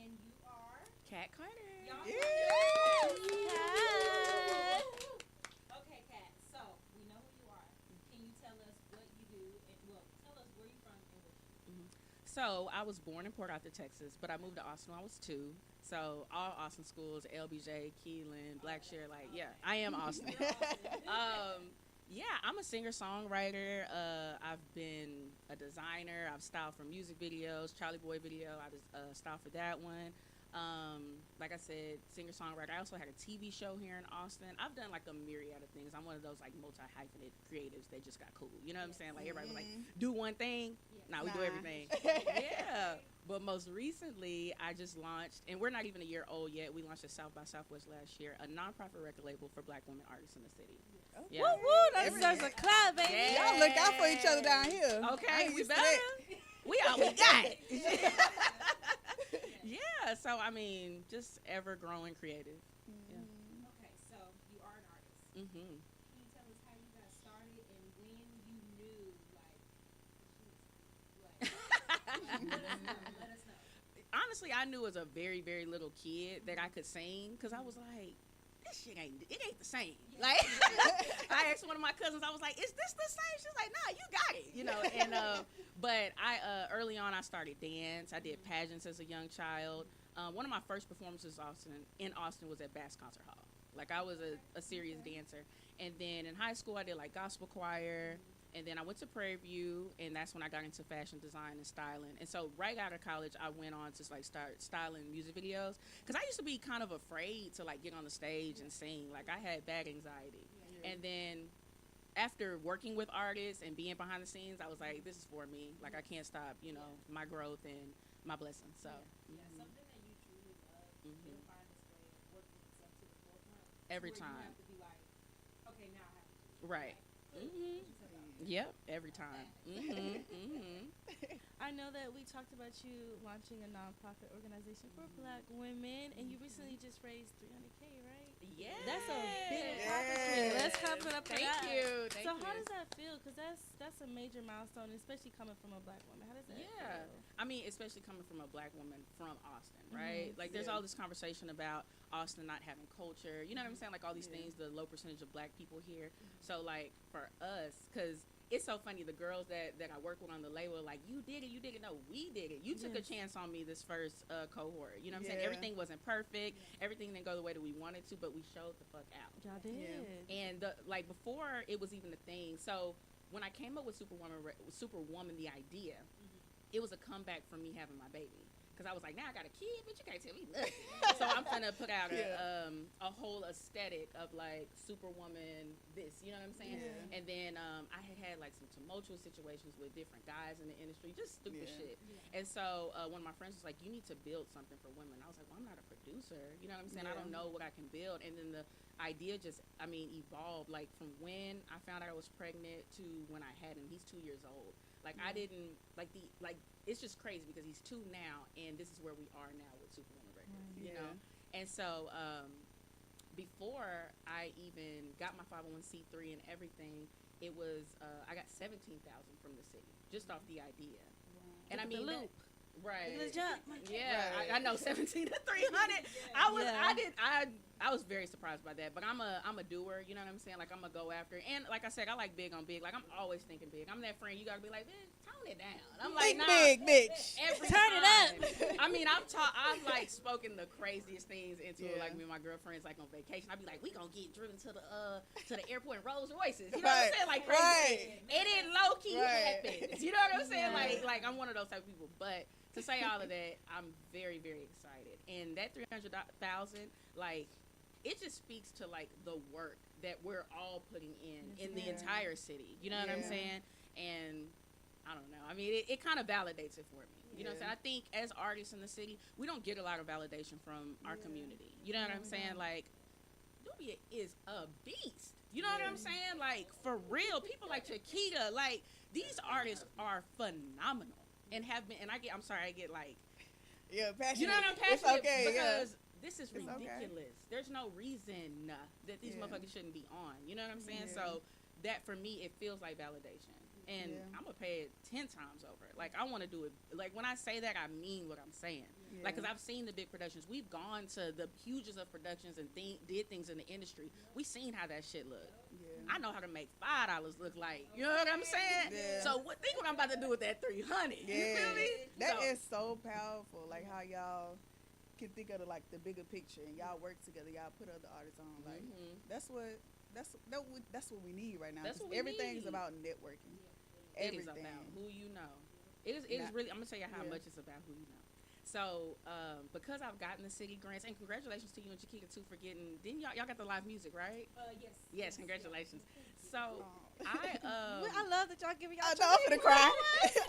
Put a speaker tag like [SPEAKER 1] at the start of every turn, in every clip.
[SPEAKER 1] And you are?
[SPEAKER 2] Cat Carter.
[SPEAKER 1] Y'all
[SPEAKER 3] Yes.
[SPEAKER 1] Cat. Okay, Cat. So, we know who you are. Can you tell us what you do? And, well, tell us where you're from and what you do.
[SPEAKER 2] So I was born in Port Arthur, Texas, but I moved to Austin when I was 2. So all Austin schools, LBJ, Keelan, Blackshear, like, yeah, I am Austin.
[SPEAKER 1] You're awesome.
[SPEAKER 2] Yeah, I'm a singer-songwriter. I've been a designer. I've styled for music videos, Charlie Boy video. I just styled for that one. Like I said, singer-songwriter. I also had a TV show here in Austin. I've done like a myriad of things. I'm one of those like multi-hyphenate creatives that just got cool. You know what I'm saying? Like everybody was like, do one thing.
[SPEAKER 1] Yeah.
[SPEAKER 2] Nah, we do everything. Yeah. But most recently, I just launched, and we're not even a year old yet. We launched at South by Southwest last year, a nonprofit record label for Black women artists in the city.
[SPEAKER 3] Okay.
[SPEAKER 2] Yeah.
[SPEAKER 4] Woo woo! That deserves a clap, baby.
[SPEAKER 2] Yeah.
[SPEAKER 3] Y'all look out for each other down here.
[SPEAKER 2] Okay,
[SPEAKER 3] I'm
[SPEAKER 2] we
[SPEAKER 3] used to
[SPEAKER 2] better.
[SPEAKER 3] that.
[SPEAKER 2] We all we got. Yeah, so I mean, just ever growing creative.
[SPEAKER 1] Okay, so you are an artist.
[SPEAKER 2] Mm-hmm.
[SPEAKER 1] Can you tell us how you got started and when you knew, let us know.
[SPEAKER 2] Honestly, I knew as a very, very little kid that I could sing because I was like, this shit ain't the same. Like, I asked one of my cousins, I was like, is this the same? She was like, nah, you got it, you know. And but I early on I started dance. I did pageants as a young child. One of my first performances in Austin was at Bass Concert Hall. Like I was a serious dancer. And then in high school I did like gospel choir. And then I went to Prairie View, and that's when I got into fashion design and styling. And so right out of college, I went on to like start styling music videos because I used to be kind of afraid to like get on the stage and sing. Like I had bad anxiety. And then after working with artists and being behind the scenes, I was like, this is for me. Like I can't stop, you know, my growth and my blessings. So
[SPEAKER 1] Something that you truly love, you'll find this way of working yourself to the forefront.
[SPEAKER 2] every
[SPEAKER 1] Where
[SPEAKER 2] time,
[SPEAKER 1] you have to be like, okay, now I have to do it.
[SPEAKER 2] right? Yep, every time.
[SPEAKER 4] I know that we talked about you launching a nonprofit organization for Black women, and you recently just raised $300K, right?
[SPEAKER 2] Yeah,
[SPEAKER 4] That's a big
[SPEAKER 3] Yeah.
[SPEAKER 4] accomplishment. Let's clap it up for
[SPEAKER 2] Thank
[SPEAKER 4] that.
[SPEAKER 2] you. Thank
[SPEAKER 4] So
[SPEAKER 2] you.
[SPEAKER 4] how does that feel? Because that's a major milestone, especially coming from a Black woman. How does that
[SPEAKER 2] Yeah,
[SPEAKER 4] feel?
[SPEAKER 2] I mean, especially coming from a Black woman from Austin, right? Like, there's all this conversation about Austin not having culture. You know what I'm saying? Like all these things, the low percentage of Black people here. So, like for us, because it's so funny, the girls that I work with on the label, like, you did it. No, we did it. You took a chance on me this first cohort. You know what I'm saying?
[SPEAKER 3] Yeah.
[SPEAKER 2] Everything wasn't perfect. Everything didn't go the way that we wanted to, but we showed the fuck out.
[SPEAKER 4] Y'all did.
[SPEAKER 3] Yeah.
[SPEAKER 2] And like before it was even a thing. So when I came up with Superwoman, the idea, it was a comeback from me having my baby. Because I was like, now I got a kid, but you can't tell me nothing. So I'm going to put out a whole aesthetic of like Superwoman this, you know what I'm saying?
[SPEAKER 3] Yeah.
[SPEAKER 2] And then I had like some tumultuous situations with different guys in the industry, just stupid shit. And so one of my friends was like, you need to build something for women. I was like, well, I'm not a producer. You know what I'm saying? I don't know what I can build. And then the idea just, evolved. Like from when I found out I was pregnant to when I had him. He's 2 years old. Like I didn't, it's just crazy because he's 2 now, and this is where we are now with Superwoman Records, you know? And so before I even got my 501c3 and everything, it was, I got $17,000 from the city, just off the idea. And I mean,
[SPEAKER 4] loop.
[SPEAKER 2] Right.
[SPEAKER 4] Let's jump.
[SPEAKER 2] Yeah,
[SPEAKER 3] Right.
[SPEAKER 2] I know 17 to 300. I was very surprised by that. But I'm a doer. You know what I'm saying? Like I'm gonna go after. And like I said, I like big on big. Like I'm always thinking big. I'm that friend you gotta be like, bitch, tone it down. I'm like,
[SPEAKER 3] Think
[SPEAKER 2] nah,
[SPEAKER 3] big, bitch.
[SPEAKER 2] every
[SPEAKER 4] Turn it
[SPEAKER 2] time.
[SPEAKER 4] up.
[SPEAKER 2] I mean, I've like spoken the craziest things into it. Like me and my girlfriends like on vacation. I'd be like, we gonna get driven to the airport in Rolls Royces. You know what I'm saying? Like crazy. Shit. And it low key happens. You know what I'm saying? Like I'm one of those type of people. But to say all of that, I'm very, very excited. And that 300,000, like, it just speaks to like the work that we're all putting in the entire city. You know what I'm saying? And I don't know. I mean, it kind of validates it for me. You know what I'm saying? I think as artists in the city, we don't get a lot of validation from our community. You know what I'm saying? Like, Nubia is a beast. You know what I'm saying? Like, for real. People like Chiquita, like, these artists are phenomenal and have been, and I'm sorry, I get like,
[SPEAKER 3] passionate.
[SPEAKER 2] you know what I'm passionate
[SPEAKER 3] It's okay,
[SPEAKER 2] because this is
[SPEAKER 3] It's okay.
[SPEAKER 2] ridiculous. There's no reason that these motherfuckers shouldn't be on. You know what I'm saying? So that for me, it feels like validation. And
[SPEAKER 3] Yeah.
[SPEAKER 2] I'm going to pay it 10 times over. Like, I want to do it. Like, when I say that, I mean what I'm saying.
[SPEAKER 3] Yeah.
[SPEAKER 2] Like, because I've seen the big productions. We've gone to the hugest of productions and did things in the industry. We seen how that shit look.
[SPEAKER 3] Yeah.
[SPEAKER 2] I know how to make $5 look like. You know what I'm saying?
[SPEAKER 3] Yeah.
[SPEAKER 2] So think what I'm about to do with that 300. You feel me?
[SPEAKER 3] That
[SPEAKER 2] So-
[SPEAKER 3] is so powerful. Like how y'all can think of the bigger picture and y'all work together. Y'all put other artists on. Like
[SPEAKER 2] Mhm.
[SPEAKER 3] that's what we need right now.
[SPEAKER 2] That's
[SPEAKER 3] 'Cause
[SPEAKER 2] what we
[SPEAKER 3] everything's
[SPEAKER 2] need.
[SPEAKER 3] about networking.
[SPEAKER 2] It is
[SPEAKER 3] Everything.
[SPEAKER 2] about who you know. It is
[SPEAKER 3] Not-
[SPEAKER 2] really, I'm going to tell you how
[SPEAKER 3] yeah.
[SPEAKER 2] much it's about who you know. So, because I've gotten the city grants, and congratulations to you and Chiquita too for getting, didn't y'all got the live music, right?
[SPEAKER 1] Yes.
[SPEAKER 2] Yes, congratulations. So,
[SPEAKER 3] Oh.
[SPEAKER 4] I love that y'all giving y'all.
[SPEAKER 3] I know I'm gonna cry.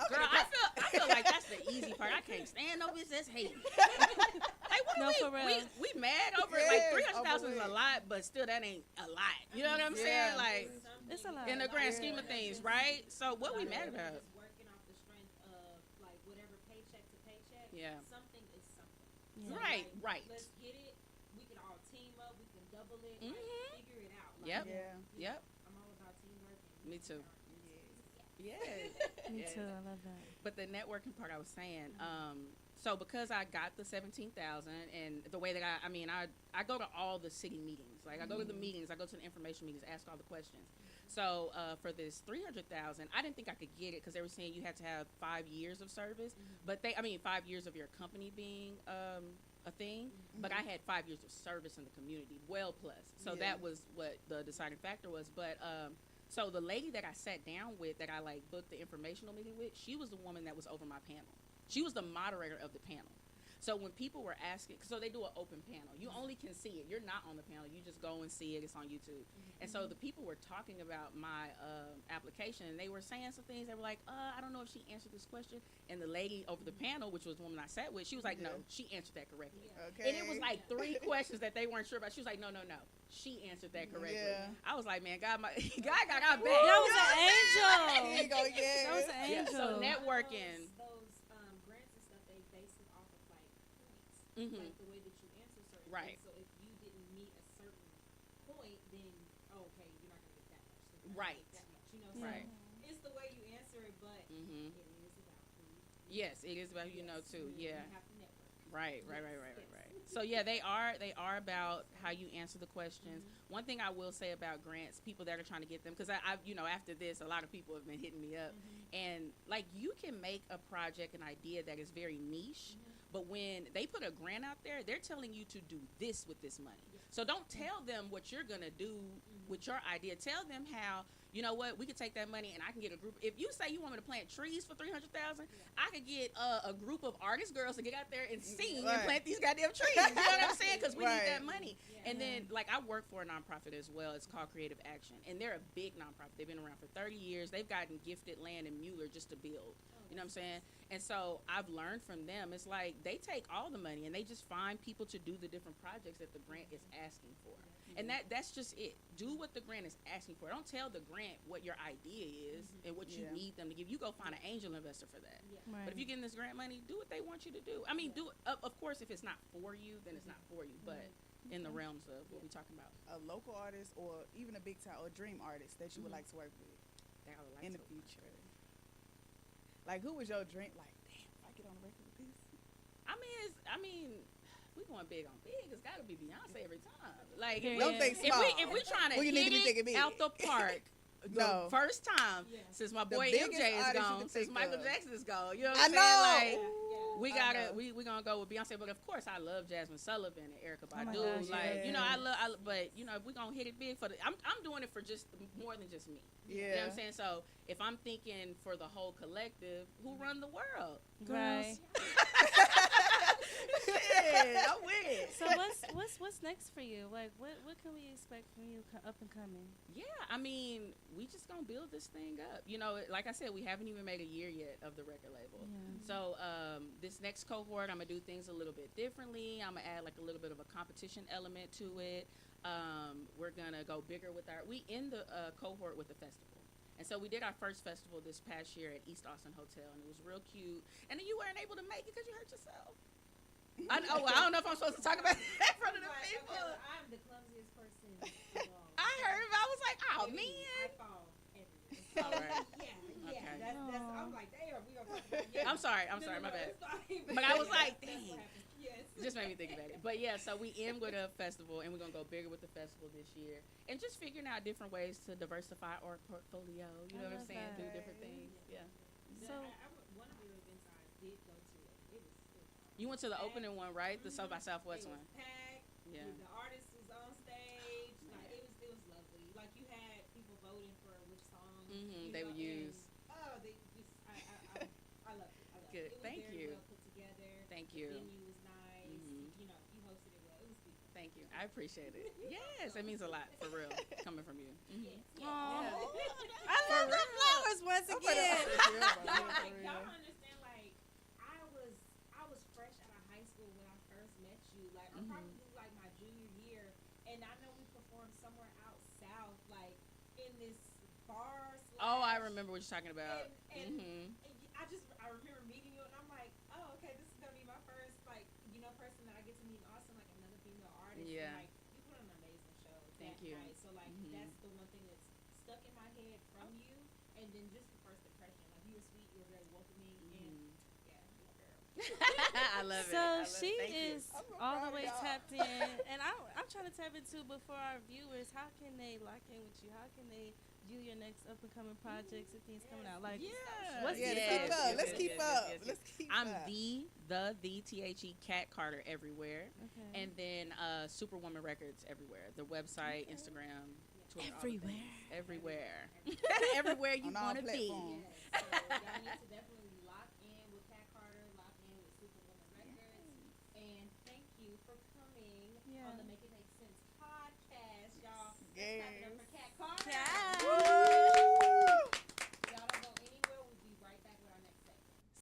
[SPEAKER 2] girl, I feel like that's the easy part. I can't stand no bitch that's hating. Like, what
[SPEAKER 4] No,
[SPEAKER 2] are
[SPEAKER 4] for real.
[SPEAKER 2] we mad over it? Like,
[SPEAKER 3] Yes,
[SPEAKER 2] 300,000 is
[SPEAKER 3] over
[SPEAKER 2] a
[SPEAKER 3] it.
[SPEAKER 2] lot, but still that ain't a lot. You know what I'm
[SPEAKER 3] Yeah.
[SPEAKER 2] saying? Like,
[SPEAKER 4] It's a lot.
[SPEAKER 2] in the grand
[SPEAKER 3] Yeah.
[SPEAKER 2] scheme of things, right? So, what we mad about?
[SPEAKER 1] Just working off the strength of like whatever paycheck to paycheck.
[SPEAKER 2] Yeah.
[SPEAKER 1] Something is something.
[SPEAKER 4] Yeah.
[SPEAKER 2] Right,
[SPEAKER 1] Like,
[SPEAKER 2] right.
[SPEAKER 1] Let's get it. We can all team up. We can double it.
[SPEAKER 2] Mhm.
[SPEAKER 1] Like, figure it out. Like,
[SPEAKER 2] Yep.
[SPEAKER 3] Yeah.
[SPEAKER 2] Yep.
[SPEAKER 1] I'm all about teamwork. And
[SPEAKER 2] Me too. Yeah.
[SPEAKER 4] Me
[SPEAKER 2] Yeah.
[SPEAKER 4] too. I love that.
[SPEAKER 2] But the networking part I was saying, so because I got the 17,000 and the way that I go to all the city meetings. Like I go to the meetings, I go to the information meetings, ask all the questions. So for this 300,000, I didn't think I could get it because they were saying you had to have 5 years of service, but 5 years of your company being a thing. But I had 5 years of service in the community, well plus. So
[SPEAKER 3] Yeah.
[SPEAKER 2] that was what the deciding factor was. But so the lady that I sat down with, that I like booked the informational meeting with, she was the woman that was over my panel. She was the moderator of the panel. So when people were asking, so they do an open panel. You only can see it. You're not on the panel. You just go and see it. It's on YouTube. And so the people were talking about my application, and they were saying some things. They were like, I don't know if she answered this question. And the lady over the panel, which was the woman I sat with, she was like, no, she answered that correctly.
[SPEAKER 3] Okay.
[SPEAKER 2] And it was like 3 questions that they weren't sure about. She was like, no. She answered that correctly.
[SPEAKER 3] Yeah.
[SPEAKER 2] I was like, man, God got our back.
[SPEAKER 4] That was an
[SPEAKER 3] Here
[SPEAKER 4] angel.
[SPEAKER 3] you go. Yeah.
[SPEAKER 4] That was an
[SPEAKER 2] Yeah,
[SPEAKER 4] angel.
[SPEAKER 2] so networking.
[SPEAKER 1] Those grants and stuff, they base it off of like points,
[SPEAKER 2] Mhm.
[SPEAKER 1] like the way that you answer certain
[SPEAKER 2] Right.
[SPEAKER 1] things. So if you didn't meet a certain point, then okay, you're not gonna get that much. So you're not gonna
[SPEAKER 2] Right.
[SPEAKER 1] get that much, you know.
[SPEAKER 2] Right.
[SPEAKER 1] So it's the way you answer it, but
[SPEAKER 2] Mhm.
[SPEAKER 1] it is about who.
[SPEAKER 2] Yes, it is about who you know too. Yeah.
[SPEAKER 1] You have to network.
[SPEAKER 2] Right.
[SPEAKER 1] Yes.
[SPEAKER 2] So yeah, they are about how you answer the questions. One thing I will say about grants, people that are trying to get them, because I after this, a lot of people have been hitting me up, and like you can make a project, an idea that is very niche, but when they put a grant out there, they're telling you to do this with this money. So don't tell them what you're gonna do with your idea. Tell them how. You know what? We could take that money and I can get a group. If you say you want me to plant trees for 300,000, I could get a group of artist girls to get out there and sing and
[SPEAKER 3] Right.
[SPEAKER 2] plant these goddamn trees. You know what I'm saying? Because we
[SPEAKER 3] Right.
[SPEAKER 2] need that money. And then, like, I work for a nonprofit as well. It's called Creative Action, and they're a big nonprofit. They've been around for 30 years. They've gotten gifted land in Mueller just to build. You know what I'm saying? And so I've learned from them. It's like they take all the money and they just find people to do the different projects that the grant is asking for. And that's just it. Do what the grant is asking for. Don't tell the grant what your idea is and what you
[SPEAKER 3] Yeah.
[SPEAKER 2] need them to give. You go find an angel investor for that.
[SPEAKER 4] Right.
[SPEAKER 2] But if you're getting this grant money, do what they want you to do. I mean, do it. Of course, if it's not for you, then it's not for you. But in the realms of what we're talking about,
[SPEAKER 3] A local artist or even a big time or dream artist that you would like to work with
[SPEAKER 2] that I would like
[SPEAKER 3] in
[SPEAKER 2] to
[SPEAKER 3] the future. Like, who was your dream? Like, damn, if I get on the record with this.
[SPEAKER 2] I mean, we going big on big. It's got to be Beyonce every time. Like,
[SPEAKER 4] Period.
[SPEAKER 3] Don't think
[SPEAKER 2] if
[SPEAKER 3] small.
[SPEAKER 2] we trying to
[SPEAKER 3] Well, you need to be
[SPEAKER 2] hit
[SPEAKER 3] thinking
[SPEAKER 2] it
[SPEAKER 3] big.
[SPEAKER 2] out the park.
[SPEAKER 3] No.
[SPEAKER 2] The first time since my
[SPEAKER 3] The
[SPEAKER 2] boy
[SPEAKER 3] biggest
[SPEAKER 2] MJ is
[SPEAKER 3] artist you
[SPEAKER 2] gone,
[SPEAKER 3] can
[SPEAKER 2] since
[SPEAKER 3] think
[SPEAKER 2] Michael
[SPEAKER 3] of.
[SPEAKER 2] Jackson is gone. You know what
[SPEAKER 3] I
[SPEAKER 2] I'm
[SPEAKER 3] know.
[SPEAKER 2] saying? Like, we
[SPEAKER 3] I
[SPEAKER 2] gotta
[SPEAKER 3] know.
[SPEAKER 2] we gonna go with Beyonce, but of course I love Jasmine Sullivan and Erica
[SPEAKER 4] Oh my
[SPEAKER 2] Badu.
[SPEAKER 4] gosh,
[SPEAKER 2] Like, you know,
[SPEAKER 3] yeah.
[SPEAKER 2] but you know, if we gonna hit it big for the, I'm doing it for just more than just me.
[SPEAKER 3] Yeah.
[SPEAKER 2] You know what I'm saying? So if I'm thinking for the whole collective, who run the world?
[SPEAKER 4] Right.
[SPEAKER 2] Shit, I'm with it.
[SPEAKER 4] So what's next for you? Like what can we expect from you up and coming?
[SPEAKER 2] Yeah, I mean, we just gonna build this thing up. You know, like I said, we haven't even made a year yet of the record label.
[SPEAKER 4] Yeah.
[SPEAKER 2] So this next cohort, I'm gonna do things a little bit differently. I'm gonna add like a little bit of a competition element to it. We're gonna go bigger with we end the cohort with the festival. And so we did our first festival this past year at East Austin Hotel, and it was real cute. And then you weren't able to make it because you hurt yourself. I don't know if I'm supposed to talk about that in front of the
[SPEAKER 1] Right,
[SPEAKER 2] people.
[SPEAKER 1] okay, I'm the clumsiest person. in the world.
[SPEAKER 2] I heard it, I was like, oh,
[SPEAKER 1] Baby,
[SPEAKER 2] man.
[SPEAKER 1] I fall everywhere.
[SPEAKER 2] All right.
[SPEAKER 1] Yeah.
[SPEAKER 2] Okay.
[SPEAKER 1] That's. I'm like, damn, we gonna talk about. Yeah.
[SPEAKER 2] I'm sorry,
[SPEAKER 1] No,
[SPEAKER 2] my bad.
[SPEAKER 1] it's fine.
[SPEAKER 2] But I was like,
[SPEAKER 1] That's
[SPEAKER 2] dang.
[SPEAKER 1] what happened. Yes.
[SPEAKER 2] Just made me think about it. But yeah, so we am with a festival, and we're gonna go bigger with the festival this year, and just figuring out different ways to diversify our portfolio. You know what I'm
[SPEAKER 4] love
[SPEAKER 2] saying? Do
[SPEAKER 4] that.
[SPEAKER 2] different things. Yeah.
[SPEAKER 4] So-
[SPEAKER 1] One of your events I did go to it. It was
[SPEAKER 2] You went to the opening one, right? The South by
[SPEAKER 1] it
[SPEAKER 2] Southwest
[SPEAKER 1] was
[SPEAKER 2] one.
[SPEAKER 1] packed.
[SPEAKER 2] Yeah.
[SPEAKER 1] The artist was on stage. Like it was lovely. Like you had people voting for which song
[SPEAKER 2] They would use.
[SPEAKER 1] Oh, they just I loved it. I loved
[SPEAKER 2] Good.
[SPEAKER 1] it. It was
[SPEAKER 2] Thank
[SPEAKER 1] very
[SPEAKER 2] you.
[SPEAKER 1] well put together.
[SPEAKER 2] Thank
[SPEAKER 1] The
[SPEAKER 2] you.
[SPEAKER 1] venue was nice. You know, you hosted it well. It was beautiful.
[SPEAKER 2] Thank you. I appreciate it. Yes, it means a lot for real coming from you.
[SPEAKER 1] Yes.
[SPEAKER 4] Aw.
[SPEAKER 1] Yeah.
[SPEAKER 4] I love the flowers once again.
[SPEAKER 1] Y'all don't understand. Like I was fresh out of high school when I first met you. Like or probably like my junior year, and I know we performed somewhere out south, like in this bar.
[SPEAKER 2] Oh, I remember what you're talking about.
[SPEAKER 1] And I remember meeting you, and I'm like, oh, okay, this is gonna be my first person that I get to meet in Austin, like another female artist.
[SPEAKER 2] Yeah.
[SPEAKER 1] And, like you put on an amazing show.
[SPEAKER 2] Thank
[SPEAKER 1] that
[SPEAKER 2] you.
[SPEAKER 1] Night. So like that's the one thing that's stuck in my head from you, and then just the first impression. Like you were sweet, you were very welcoming, and yeah, you're a girl.
[SPEAKER 2] I love it.
[SPEAKER 4] So
[SPEAKER 2] I love
[SPEAKER 4] she
[SPEAKER 2] it. Thank you.
[SPEAKER 4] is
[SPEAKER 3] I'm so
[SPEAKER 4] all
[SPEAKER 3] proud
[SPEAKER 4] the
[SPEAKER 3] of
[SPEAKER 4] way
[SPEAKER 3] y'all.
[SPEAKER 4] tapped in, and I'm trying to tap into before our viewers. How can they lock in with you? How can they view your next up and coming projects and things coming out? Like,
[SPEAKER 2] Yeah.
[SPEAKER 4] What's
[SPEAKER 3] Yeah,
[SPEAKER 4] Yes,
[SPEAKER 3] let's keep up. Let's keep
[SPEAKER 2] I'm
[SPEAKER 3] up.
[SPEAKER 2] the THE Cat Carter everywhere,
[SPEAKER 4] okay,
[SPEAKER 2] and then Superwoman Records everywhere. The website, Instagram, Twitter, all the
[SPEAKER 4] Everywhere.
[SPEAKER 2] things. Everywhere, everywhere you
[SPEAKER 3] On all
[SPEAKER 2] want to be.
[SPEAKER 3] platforms.
[SPEAKER 1] Yes. So y'all need to definitely lock in with Cat Carter, lock in with Superwoman Records, and thank you for coming
[SPEAKER 4] Yeah.
[SPEAKER 1] on the Make It Make Sense podcast, y'all. Let's
[SPEAKER 3] Yes.
[SPEAKER 1] clap it up for